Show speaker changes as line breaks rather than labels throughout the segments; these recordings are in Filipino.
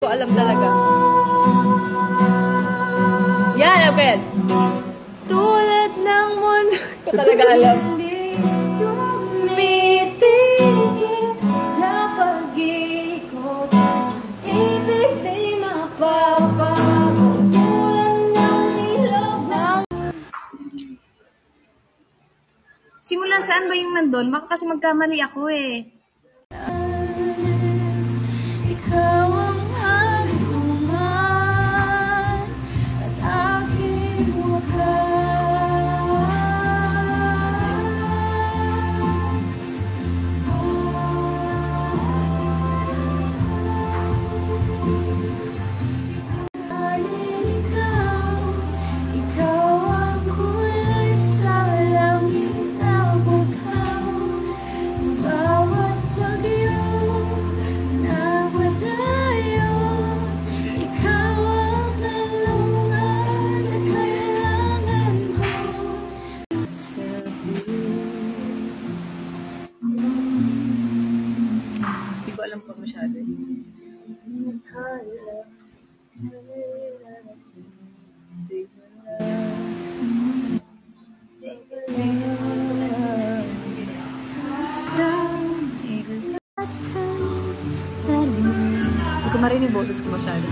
ko alam talaga. Yan, alam ko yan. Tulad ng mundo. Ko talaga alam. Tumitigil sa pag-ikot. Ibig di mapapago. Tulad ng ilog ng... Simula saan ba yung nandun? Baka kasi magkamali ako eh. Ikaw ang hantungan at aking wakas. Ikaw ang kulay sa langit na bughaw. Sa bawat bagyo na madayo, ikaw ang kalungan na kailangan ko sabihin. Hindi ko alam pa masyado. Hindi ko marinig boses ko masyado.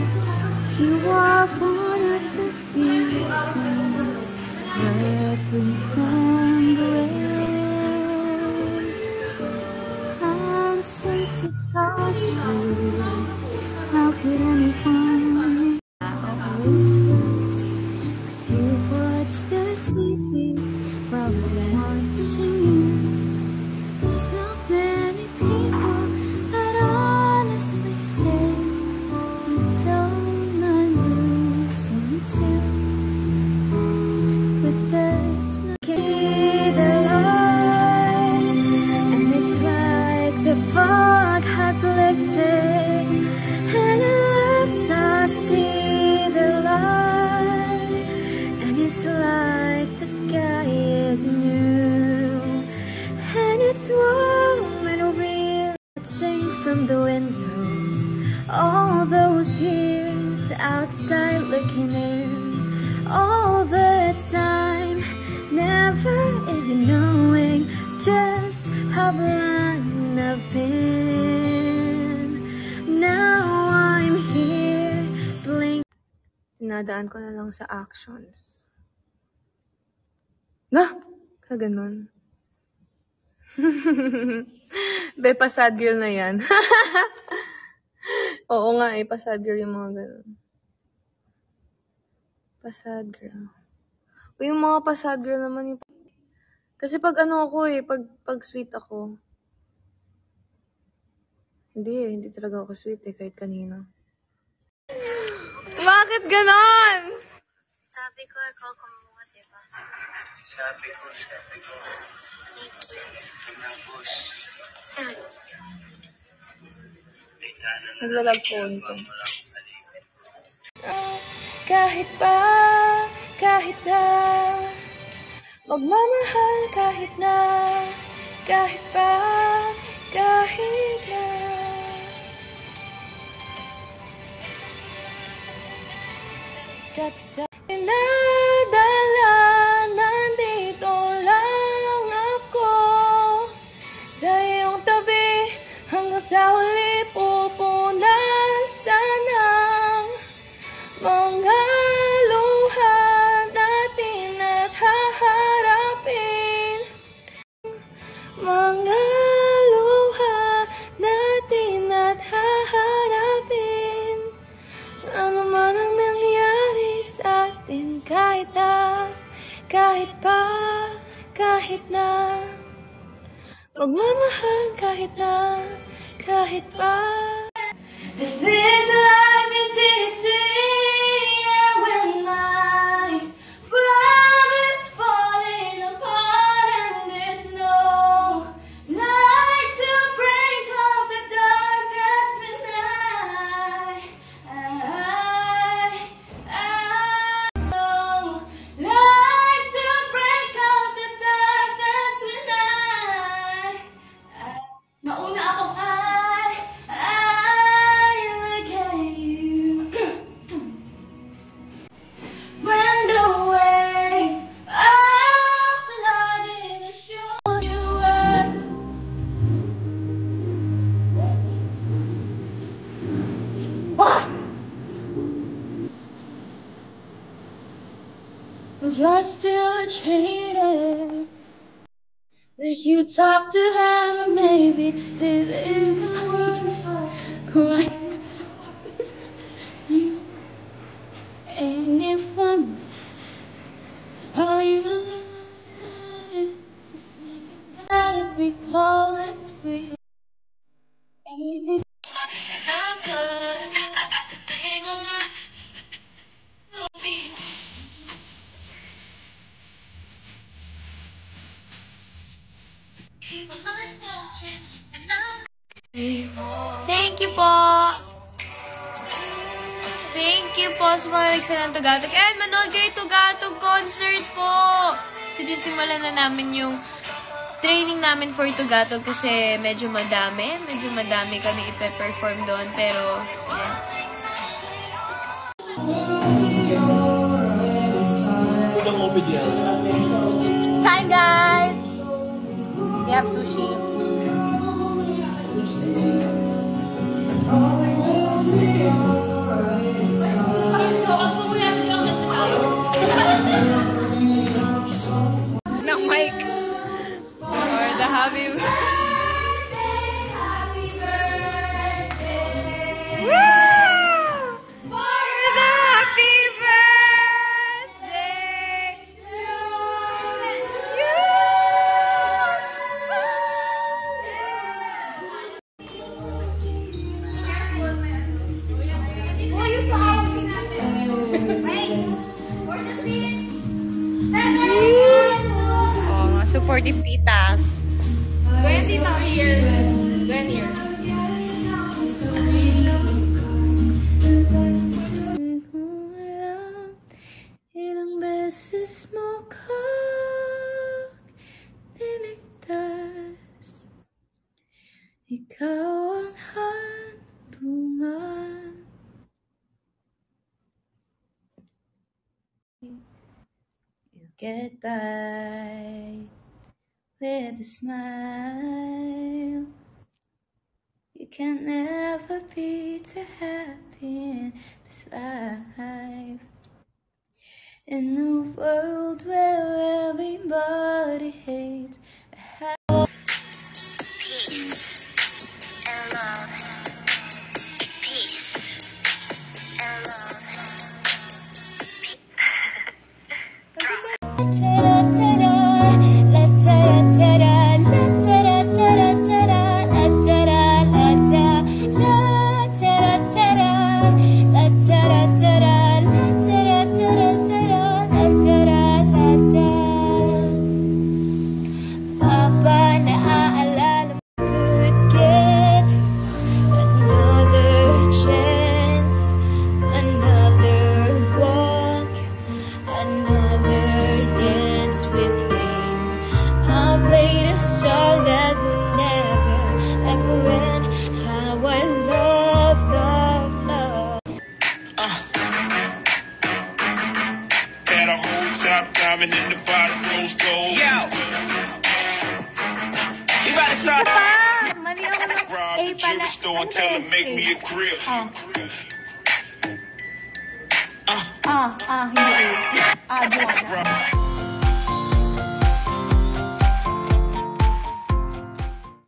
You are one of the few things everyone brings. And since it's all true, how could anyone always lose? 'Cause you watch the TV while we're watching you. There's not many people that honestly say you don't mind losing too. But there's no the line, and it's like the fog has lifted, and at last I see the light, and it's like the sky is new, and it's warm and real, watching from the windows, all those years outside looking in, all the time, never even knowing just how blind I've been. Now I'm here, blink. Tinadaan ko na lang sa actions. Kaganon. Be, pa-sad girl na yan. Oo nga eh, pa-sad girl yung mga ganon. Pa-sad girl. O yung mga pa-sad girl naman yung... Kasi pag ano ako eh, pag sweet ako. Hindi talaga ako sweet eh, kahit kanina. Bakit ganon?
Sabi ko, ikaw kumuha, diba? Sabi ko. Thank you.
Naglalagpon ko. Kahit na magmamahal, kahit na isa't isa pinadala, nandito lang ako sa iyong tabi hanggang sa huli, pupunasan ang mga luha natin at haharapin. Mga luha natin at haharapin. Ano man ang nangyari sa atin, kahit na magmamahal, kahit pa. If this life is easy, and when my world is falling apart and there's no light to break up the darkness midnight, no light to break up the darkness midnight. Nauna akong I look at you. but you're still cheating. Like you talk to her, maybe did it even worse. Right? Ain't it fun? How you that we call it we ain't it
Thank you po! Thank you po sa mga nagsa ng Tugatog. And manood kayo Tugatog concert po! Sinisimulan na namin yung training namin for Tugatog kasi medyo madami. Medyo madami kami ipe-perform doon. Pero, yes.
Hi guys! We have sushi. Ng mic or the happy supportive titas. 20 years. 20 years.
Ilang beses mo ka niligtas. Ikaw ang hantungan. You get by with a smile. You can never be too happy in this life. In a world where everybody hates, peace and love. Peace and love.
Diamond in the bottom, rose gold. Yo! You better start. Rob the jewelry store and tell him make me a grill.
Hindi.